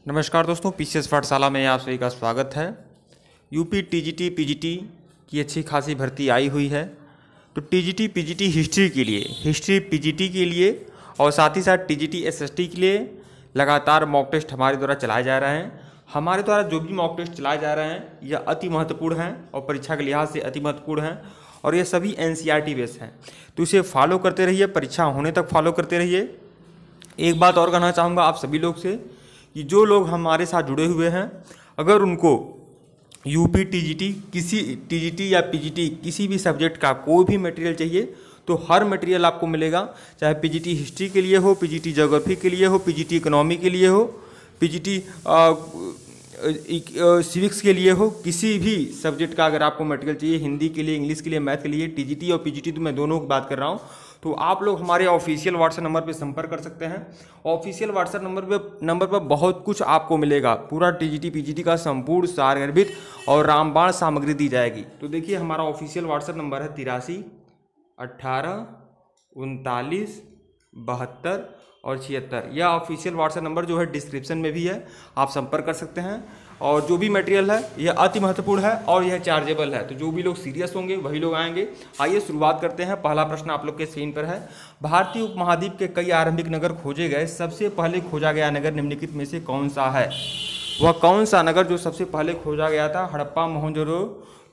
नमस्कार दोस्तों, पीसीएस पाठशाला में आप सभी का स्वागत है। यूपी टीजीटी पीजीटी की अच्छी खासी भर्ती आई हुई है। तो टीजीटी पीजीटी हिस्ट्री पीजीटी के लिए और साथ ही साथ टीजीटी एसएसटी के लिए लगातार मॉक टेस्ट हमारे द्वारा चलाए जा रहे हैं। हमारे द्वारा जो भी मॉक टेस्ट चलाए जा रहे हैं यह अति महत्वपूर्ण हैं और परीक्षा के लिहाज से अति महत्वपूर्ण हैं और ये सभी एनसीईआरटी बेस्ड हैं। तो इसे फॉलो करते रहिए, परीक्षा होने तक फॉलो करते रहिए। एक बात और कहना चाहूँगा आप सभी लोग से कि जो लोग हमारे साथ जुड़े हुए हैं, अगर उनको यूपी टीजीटी या पीजीटी किसी भी सब्जेक्ट का कोई भी मटेरियल चाहिए तो हर मटेरियल आपको मिलेगा, चाहे पीजीटी हिस्ट्री के लिए हो, पीजीटी ज्योग्राफी के लिए हो, पीजीटी इकोनॉमी के लिए हो, पीजीटी सिविक्स के लिए हो। किसी भी सब्जेक्ट का अगर आपको मटेरियल चाहिए, हिंदी के लिए, इंग्लिश के लिए, मैथ के लिए, टीजीटी और पीजीटी तो मैं दोनों की बात कर रहा हूँ, तो आप लोग हमारे ऑफिशियल व्हाट्सएप नंबर पर संपर्क कर सकते हैं। ऑफिशियल व्हाट्सएप नंबर पर बहुत कुछ आपको मिलेगा। पूरा टीजीटी पीजीटी का संपूर्ण सारगर्भित और रामबाण सामग्री दी जाएगी। तो देखिए, हमारा ऑफिशियल व्हाट्सएप नंबर है 83 18 39 72 और 76। यह ऑफिशियल व्हाट्सएप नंबर जो है डिस्क्रिप्शन में भी है, आप संपर्क कर सकते हैं। और जो भी मटेरियल है यह अति महत्वपूर्ण है और यह चार्जेबल है। तो जो भी लोग सीरियस होंगे वही लोग आएंगे। आइए शुरुआत करते हैं। पहला प्रश्न आप लोग के स्क्रीन पर है। भारतीय उपमहाद्वीप के कई आरंभिक नगर खोजे गए, सबसे पहले खोजा गया नगर निम्नलिखित में से कौन सा है? वह कौन सा नगर जो सबसे पहले खोजा गया था? हड़प्पा, मोहनजोदड़ो,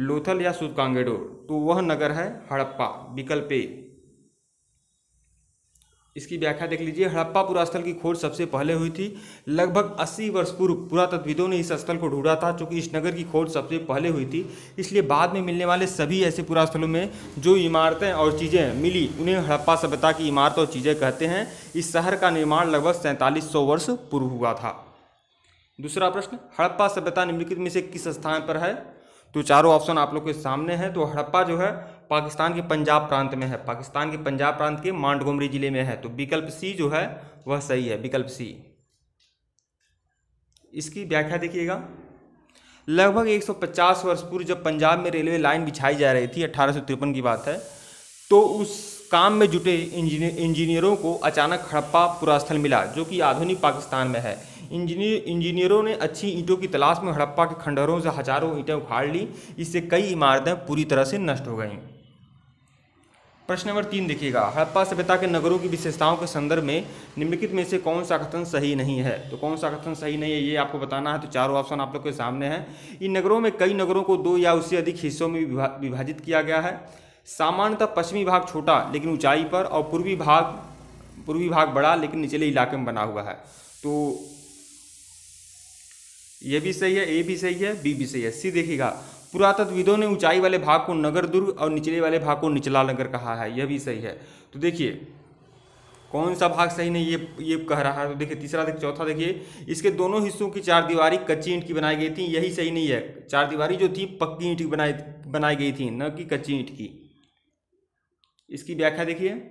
लोथल या सूरकांगेडो? तो वह नगर है हड़प्पा, विकल्प ए। इसकी व्याख्या देख लीजिए। हड़प्पा पुरास्थल की खोज सबसे पहले हुई थी। लगभग 80 वर्ष पूर्व पुरातत्वविदों ने इस स्थल को ढूंढा था। चूंकि इस नगर की खोज सबसे पहले हुई थी, इसलिए बाद में मिलने वाले सभी ऐसे पुरास्थलों में जो इमारतें और चीज़ें मिली उन्हें हड़प्पा सभ्यता की इमारत और चीज़ें कहते हैं। इस शहर का निर्माण लगभग 4700 वर्ष पूर्व हुआ था। दूसरा प्रश्न, हड़प्पा सभ्यता निम्नलिखित में से किस स्थान पर है? तो चारों ऑप्शन आप लोग के सामने हैं। तो हड़प्पा जो है पाकिस्तान के पंजाब प्रांत में है, पाकिस्तान के पंजाब प्रांत के मांटगोमरी जिले में है। तो विकल्प सी जो है वह सही है, विकल्प सी। इसकी व्याख्या देखिएगा। लगभग 150 वर्ष पूर्व जब पंजाब में रेलवे लाइन बिछाई जा रही थी, 1853 की बात है, तो उस काम में जुटे इंजीनियरों को अचानक हड़प्पा पुरास्थल मिला जो कि आधुनिक पाकिस्तान में है। इंजीनियरों ने अच्छी ईंटों की तलाश में हड़प्पा के खंडहरों से हजारों ईंटें उखाड़ ली। इससे कई इमारतें पूरी तरह से नष्ट हो गईं। प्रश्न नंबर 3 देखिएगा। हड़प्पा सभ्यता के नगरों की विशेषताओं के संदर्भ में निम्नलिखित में से कौन सा कथन सही नहीं है? तो कौन सा कथन सही नहीं है ये आपको बताना है। तो चारों ऑप्शन आप लोग के सामने हैं। इन नगरों में कई नगरों को 2 या उससे अधिक हिस्सों में विभाजित किया गया है। सामान्यतः पश्चिमी भाग छोटा लेकिन ऊंचाई पर और पूर्वी भाग बड़ा लेकिन निचले इलाके में बना हुआ है। तो ये भी सही है, ए भी सही है, बी भी सही है। सी देखिएगा। पुरातत्वविदों ने ऊंचाई वाले भाग को नगर दुर्ग और निचले वाले भाग को निचला नगर कहा है, यह भी सही है। तो देखिए कौन सा भाग सही नहीं ये कह रहा है। तो देखिए तीसरा, चौथा देखिए, इसके दोनों हिस्सों की चारदीवारी कच्ची ईंट की बनाई गई थी, यही सही नहीं है। चारदीवारी जो थी पक्की ईंट की बनाई गई थी, न कि कच्ची ईंट की। इसकी व्याख्या देखिए।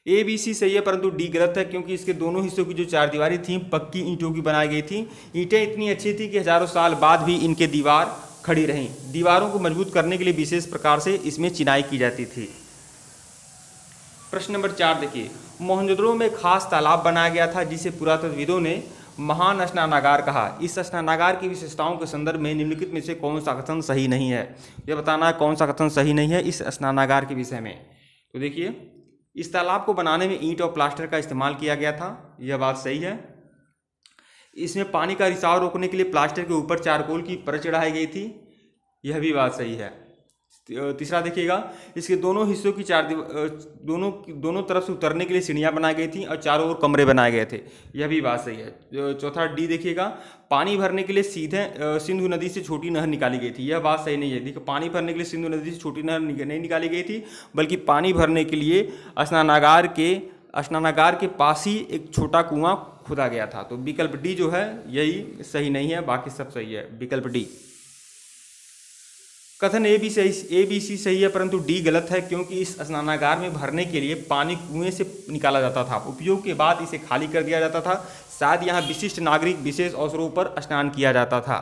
ए बी सी सही है परंतु डी गलत है, क्योंकि इसके दोनों हिस्सों की जो चारदीवारी थी पक्की ईंटों की बनाई गई थी। ईंटें इतनी अच्छी थी कि हजारों साल बाद भी इनके दीवार खड़ी रहीं। दीवारों को मजबूत करने के लिए विशेष प्रकार से इसमें चिनाई की जाती थी। प्रश्न नंबर 4 देखिए। मोहनजोदड़ो में खास तालाब बनाया गया था जिसे पुरातत्वविदों ने महान स्नानागार कहा। इस स्नानागार की विशेषताओं के संदर्भ में निम्नलिखित में से कौन सा कथन सही नहीं है? यह बताना है कौन सा कथन सही नहीं है इस स्नानागार के विषय में। तो देखिए, इस तालाब को बनाने में ईंट और प्लास्टर का इस्तेमाल किया गया था, यह बात सही है। इसमें पानी का रिसाव रोकने के लिए प्लास्टर के ऊपर चारकोल की परत चढ़ाई गई थी, यह भी बात सही है। तीसरा देखिएगा। इसके दोनों हिस्सों की दोनों तरफ से उतरने के लिए सीढ़ियाँ बनाई गई थी और चारों ओर कमरे बनाए गए थे, यह भी बात सही है। चौथा डी देखिएगा। पानी भरने के लिए सीधे सिंधु नदी से छोटी नहर निकाली गई थी, यह बात सही नहीं है। देखिए, पानी भरने के लिए सिंधु नदी से छोटी नहर नहीं निकाली गई थी, बल्कि पानी भरने के लिए स्नानागार के पास ही एक छोटा कुआं खोदा गया था। तो विकल्प डी जो है यही सही नहीं है, बाकी सब सही है, विकल्प डी। कथन ए बी सी सही है परंतु डी गलत है, क्योंकि इस स्नानागार में भरने के लिए पानी कुएं से निकाला जाता था। उपयोग के बाद इसे खाली कर दिया जाता था। शायद यहाँ विशिष्ट नागरिक विशेष अवसरों पर स्नान किया जाता था।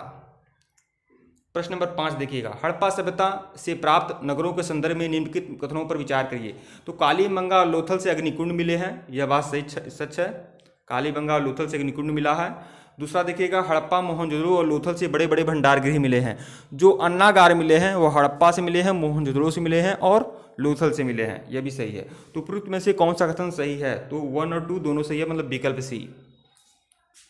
प्रश्न नंबर 5 देखिएगा। हड़प्पा सभ्यता से प्राप्त नगरों के संदर्भ में निम्नलिखित कथनों पर विचार करिए। तो कालीमंगा और लोथल से अग्निकुंड मिले हैं, यह बात सच है। कालीबंगा और लोथल से अग्निकुंड मिला है। दूसरा देखिएगा, हड़प्पा, मोहनजोदड़ो और लोथल से बड़े बड़े भंडार गृह मिले हैं। जो अन्नागार मिले हैं वो हड़प्पा से मिले हैं, मोहनजोदड़ो से मिले हैं और लोथल से मिले हैं। यह भी सही है। तो उपरोक्त में से कौन सा कथन सही है? तो 1 और 2 दोनों सही है, मतलब विकल्प सी।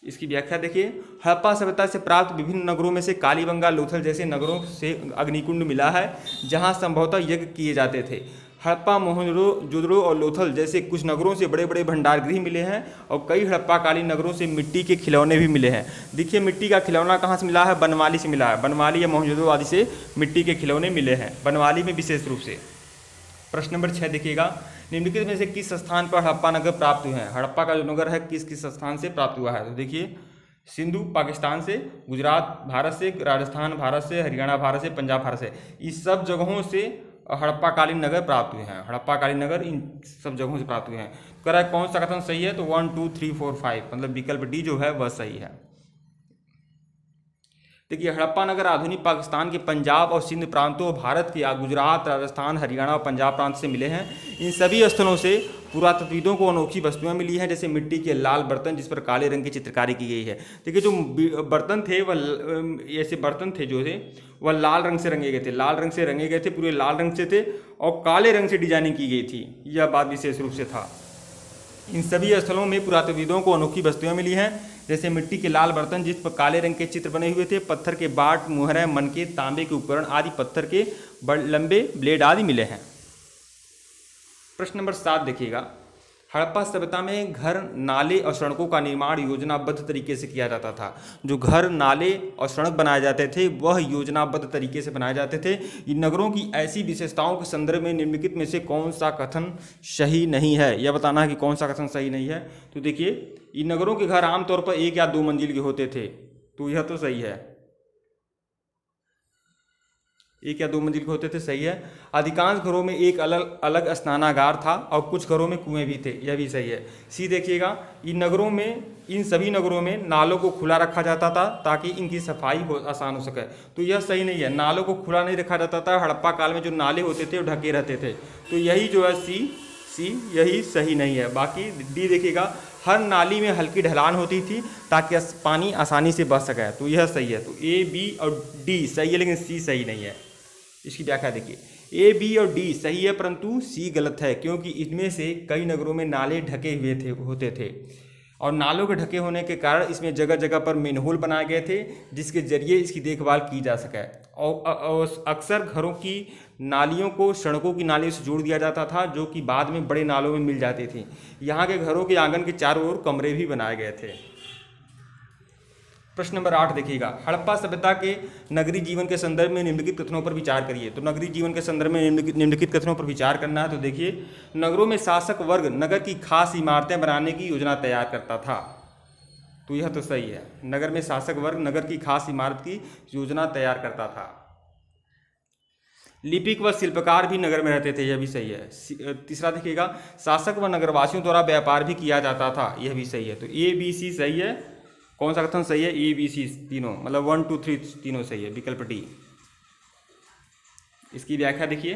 इसकी व्याख्या देखिए, हड़प्पा सभ्यता से प्राप्त विभिन्न नगरों में से कालीबंगा, लोथल जैसे नगरों से अग्निकुंड मिला है जहां संभवतः यज्ञ किए जाते थे। हड़प्पा, मोहनजोदड़ो और लोथल जैसे कुछ नगरों से बड़े बड़े भंडार गृह मिले हैं और कई हड़प्पाकालीन नगरों से मिट्टी के खिलौने भी मिले हैं। देखिए, मिट्टी का खिलौना कहाँ से मिला है? बनवाली से मिला है। बनवाली या मोहनजोदड़ो आदि से मिट्टी के खिलौने मिले हैं, बनवाली में विशेष रूप से। प्रश्न नंबर 6 देखिएगा, निम्नलिखित में से किस स्थान पर हड़प्पा नगर प्राप्त हुए हैं? हड़प्पा का जो नगर है किस किस स्थान से प्राप्त हुआ है? तो देखिए, सिंधु पाकिस्तान से, गुजरात भारत से, राजस्थान भारत से, हरियाणा भारत से, पंजाब भारत से, इस सब जगहों से हड़प्पाकालीन नगर प्राप्त हुए हैं। हड़प्पाकालीन नगर इन सब जगहों से प्राप्त हुए हैं। कह रहा है कौन सा कथन सही है? तो 1 2 3 4 5, मतलब विकल्प डी जो है वह सही है। देखिए, हड़प्पा नगर आधुनिक पाकिस्तान के पंजाब और सिंध प्रांतों, भारत के गुजरात, राजस्थान, हरियाणा और पंजाब प्रांत से मिले हैं। इन सभी स्थलों से पुरातत्वविदों को अनोखी वस्तुएं मिली हैं, जैसे मिट्टी के लाल बर्तन जिस पर काले रंग की चित्रकारी की गई है। देखिए, जो बर्तन थे वह ऐसे बर्तन थे जो थे वह लाल रंग से रंगे गए थे, लाल रंग से रंगे गए थे, पूरे लाल रंग से थे और काले रंग से डिजाइनिंग की गई थी। यह बात विशेष रूप से था। इन सभी स्थलों में पुरातत्वविदों को अनोखी वस्तुएं मिली हैं, जैसे मिट्टी के लाल बर्तन जिस पर काले रंग के चित्र बने हुए थे, पत्थर के बाट, मुहरें, मनके, तांबे के उपकरण आदि, पत्थर के लंबे ब्लेड आदि मिले हैं। प्रश्न नंबर 7 देखिएगा, हड़प्पा सभ्यता में घर, नाले और सड़कों का निर्माण योजनाबद्ध तरीके से किया जाता था। जो घर, नाले और सड़क बनाए जाते थे वह योजनाबद्ध तरीके से बनाए जाते थे। इन नगरों की ऐसी विशेषताओं के संदर्भ में निम्नलिखित में से कौन सा कथन सही नहीं है? यह बताना है कि कौन सा कथन सही नहीं है। तो देखिए, इन नगरों के घर आमतौर पर 1 या 2 मंजिल के होते थे, तो यह तो सही है। 1 या 2 मंजिल के होते थे, सही है। अधिकांश घरों में एक अलग अलग स्नानागार था और कुछ घरों में कुएं भी थे, यह भी सही है। सी देखिएगा, इन सभी नगरों में नालों को खुला रखा जाता था ताकि इनकी सफाई आसान हो सके, तो यह सही नहीं है। नालों को खुला नहीं रखा जाता था। हड़प्पा काल में जो नाले होते थे वो ढके रहते थे, तो यही जो है सी यही सही नहीं है। बाकी डी देखिएगा, हर नाली में हल्की ढलान होती थी ताकि पानी आसानी से बह सके, तो यह सही है। तो ए, बी और डी सही है, लेकिन सी सही नहीं है। इसकी व्याख्या देखिए, ए, बी और डी सही है परंतु सी गलत है, क्योंकि इनमें से कई नगरों में नाले ढके हुए होते थे और नालों के ढके होने के कारण इसमें जगह जगह पर मेनहोल बनाए गए थे जिसके जरिए इसकी देखभाल की जा सके। और अक्सर घरों की नालियों को सड़कों की नालियों से जोड़ दिया जाता था, जो कि बाद में बड़े नालों में मिल जाती थी। यहाँ के घरों के आंगन के चारों ओर कमरे भी बनाए गए थे। प्रश्न नंबर 8 देखिएगा, हड़प्पा सभ्यता के नगरीय जीवन के संदर्भ में निम्नलिखित कथनों पर विचार करिए। तो नगरीय जीवन के संदर्भ में निम्नलिखित कथनों पर विचार करना है। तो देखिए, नगरों में शासक वर्ग नगर की खास इमारतें बनाने की योजना तैयार करता था, तो यह तो सही है। नगर में शासक वर्ग नगर की खास इमारत की योजना तैयार करता था। लिपिक व शिल्पकार भी नगर में रहते थे, यह भी सही है। तीसरा देखिएगा, शासक व नगरवासियों द्वारा व्यापार भी किया जाता था, यह भी सही है। तो ए, बी, सी सही है। कौन सा कथन सही है? ए, बी, सी तीनों, मतलब 1 2 3 तीनों सही है, विकल्प डी। इसकी व्याख्या देखिए,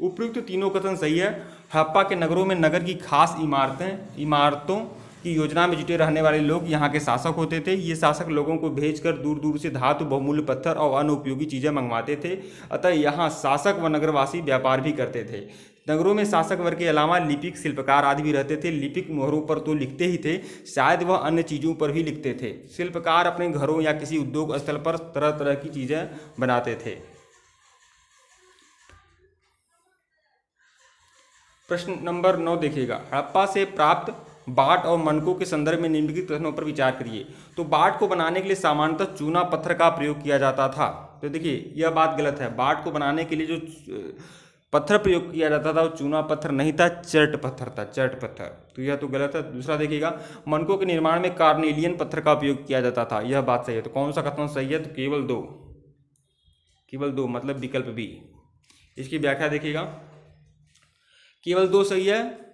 उपयुक्त तीनों कथन सही है। हड़प्पा के नगरों में नगर की खास इमारतों की योजना में जुटे रहने वाले लोग यहाँ के शासक होते थे। ये शासक लोगों को भेजकर दूर दूर से धातु, बहुमूल्य पत्थर और अन्य उपयोगी चीज़ें मंगवाते थे। अतः यहाँ शासक व नगरवासी व्यापार भी करते थे। नगरों में शासक वर्ग के अलावा लिपिक, शिल्पकार आदि भी रहते थे। लिपिक मोहरों पर तो लिखते ही थे, शायद वह अन्य चीज़ों पर भी लिखते थे। शिल्पकार अपने घरों या किसी उद्योग स्थल पर तरह तरह की चीज़ें बनाते थे। प्रश्न नंबर 9 देखिएगा, हड़प्पा से प्राप्त बाट और मनकों के संदर्भ में निम्नलिखित कथनों पर विचार करिए। तो बाट को बनाने के लिए सामान्यतः चूना पत्थर का प्रयोग किया जाता था। तो देखिए, यह बात गलत है। बाट को बनाने के लिए जो पत्थर प्रयोग किया जाता था वो चूना पत्थर नहीं था, चर्ट पत्थर था, चर्ट पत्थर, तो यह तो गलत है। दूसरा देखिएगा, मनकों के निर्माण में कार्नेलियन पत्थर का उपयोग किया जाता था, यह बात सही है। तो कौन सा कथन सही है? तो केवल दो, मतलब विकल्प बी। इसकी व्याख्या देखिएगा, केवल 2 सही है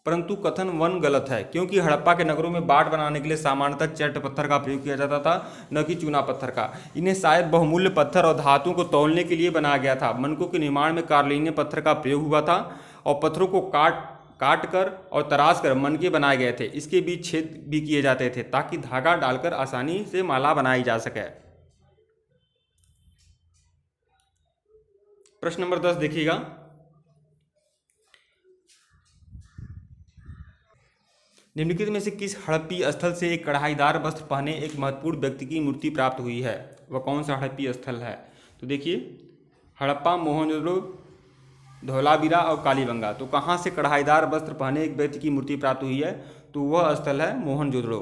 परंतु कथन 1 गलत है, क्योंकि हड़प्पा के नगरों में बाट बनाने के लिए सामान्यतः चर्ट पत्थर का प्रयोग किया जाता था, न कि चूना पत्थर का। इन्हें शायद बहुमूल्य पत्थर और धातुओं को तौलने के लिए बनाया गया था। मनकों के निर्माण में कार्नेलियन पत्थर का प्रयोग हुआ था और पत्थरों को काट कर और तराश कर मनके बनाए गए थे। इसके बीच छेद भी किए जाते थे ताकि धागा डालकर आसानी से माला बनाई जा सके। प्रश्न नंबर 10 देखिएगा, निम्नलिखित में से किस हड़प्पी स्थल से एक कढ़ाईदार वस्त्र पहने एक महत्वपूर्ण व्यक्ति की मूर्ति प्राप्त हुई है? वह कौन सा हड़प्पी स्थल है? तो देखिए, हड़प्पा, मोहनजोदड़ो, धौलावीरा और कालीबंगा। तो कहाँ से कढ़ाईदार वस्त्र पहने एक व्यक्ति की मूर्ति प्राप्त हुई है? तो वह स्थल है मोहनजोदड़ो,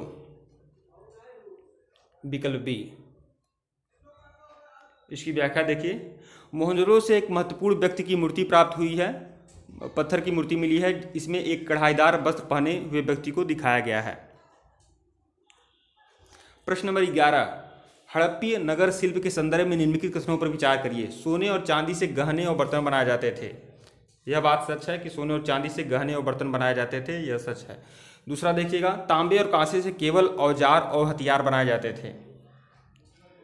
विकल्प बी। इसकी व्याख्या देखिए, मोहनजोदड़ो से एक महत्वपूर्ण व्यक्ति की मूर्ति प्राप्त हुई है, पत्थर की मूर्ति मिली है। इसमें एक कढ़ाईदार वस्त्र पहने हुए व्यक्ति को दिखाया गया है। प्रश्न नंबर 11, हड़प्पीय नगर शिल्प के संदर्भ में निम्नलिखित कथनों पर विचार करिए। सोने और चांदी से गहने और बर्तन बनाए जाते थे। यह बात सच है कि सोने और चांदी से गहने और बर्तन बनाए जाते थे, यह सच है। दूसरा देखिएगा, तांबे और कांसे से केवल औजार और हथियार बनाए जाते थे।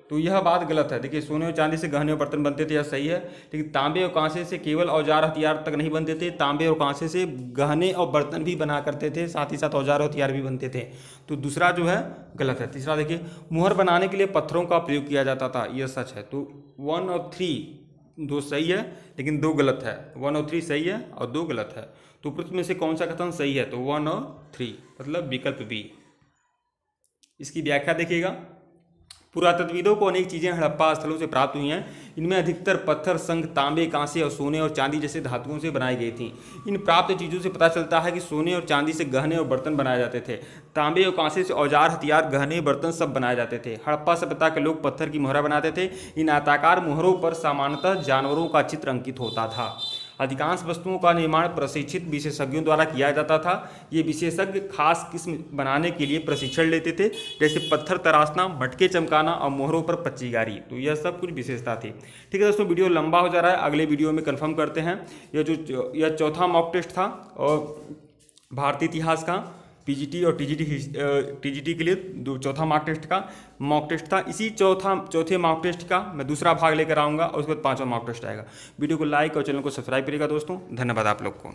तो यह बात गलत है। देखिए, सोने और चांदी से गहने और बर्तन बनते थे, यह सही है, लेकिन तांबे और कांसे से केवल औजार हथियार तक नहीं बनते थे। तांबे और कांसे से गहने और बर्तन भी बना करते थे, साथ ही साथ औजार और हथियार भी बनते थे। तो दूसरा जो है गलत है। तीसरा देखिए, मुहर बनाने के लिए पत्थरों का प्रयोग किया जाता था, यह सच है। तो 1 और 3 दो सही है, लेकिन 2 गलत है। 1 और 3 सही है और 2 गलत है। तो उपरोक्त में से कौन सा कथन सही है? तो 1 और 3, मतलब विकल्प बी। इसकी व्याख्या देखिएगा, पुरातत्वविदों को अनेक चीज़ें हड़प्पा स्थलों से प्राप्त हुई हैं। इनमें अधिकतर पत्थर, शंख, तांबे, कांसे और सोने और चांदी जैसे धातुओं से बनाई गई थी। इन प्राप्त चीज़ों से पता चलता है कि सोने और चांदी से गहने और बर्तन बनाए जाते थे। तांबे और कांसे से औजार, हथियार, गहने, बर्तन सब बनाए जाते थे। हड़प्पा सभ्यता के लोग पत्थर की मोहरा बनाते थे। इन आयताकार मोहरों पर सामान्यतः जानवरों का चित्र अंकित होता था। अधिकांश वस्तुओं का निर्माण प्रशिक्षित विशेषज्ञों द्वारा किया जाता था। ये विशेषज्ञ खास किस्म बनाने के लिए प्रशिक्षण लेते थे, जैसे पत्थर तराशना, मटके चमकाना और मोहरों पर पच्चीगारी। तो यह सब कुछ विशेषता थी। ठीक है दोस्तों, वीडियो लंबा हो जा रहा है, अगले वीडियो में कंफर्म करते हैं। यह चौथा मॉक टेस्ट था और भारतीय इतिहास का पीजीटी और टीजीटी के लिए चौथा मॉक टेस्ट था। इसी चौथे मॉक टेस्ट का मैं दूसरा भाग लेकर आऊँगा और उसके बाद 5वां मॉक टेस्ट आएगा। वीडियो को लाइक और चैनल को सब्सक्राइब करिएगा दोस्तों। धन्यवाद आप लोग को।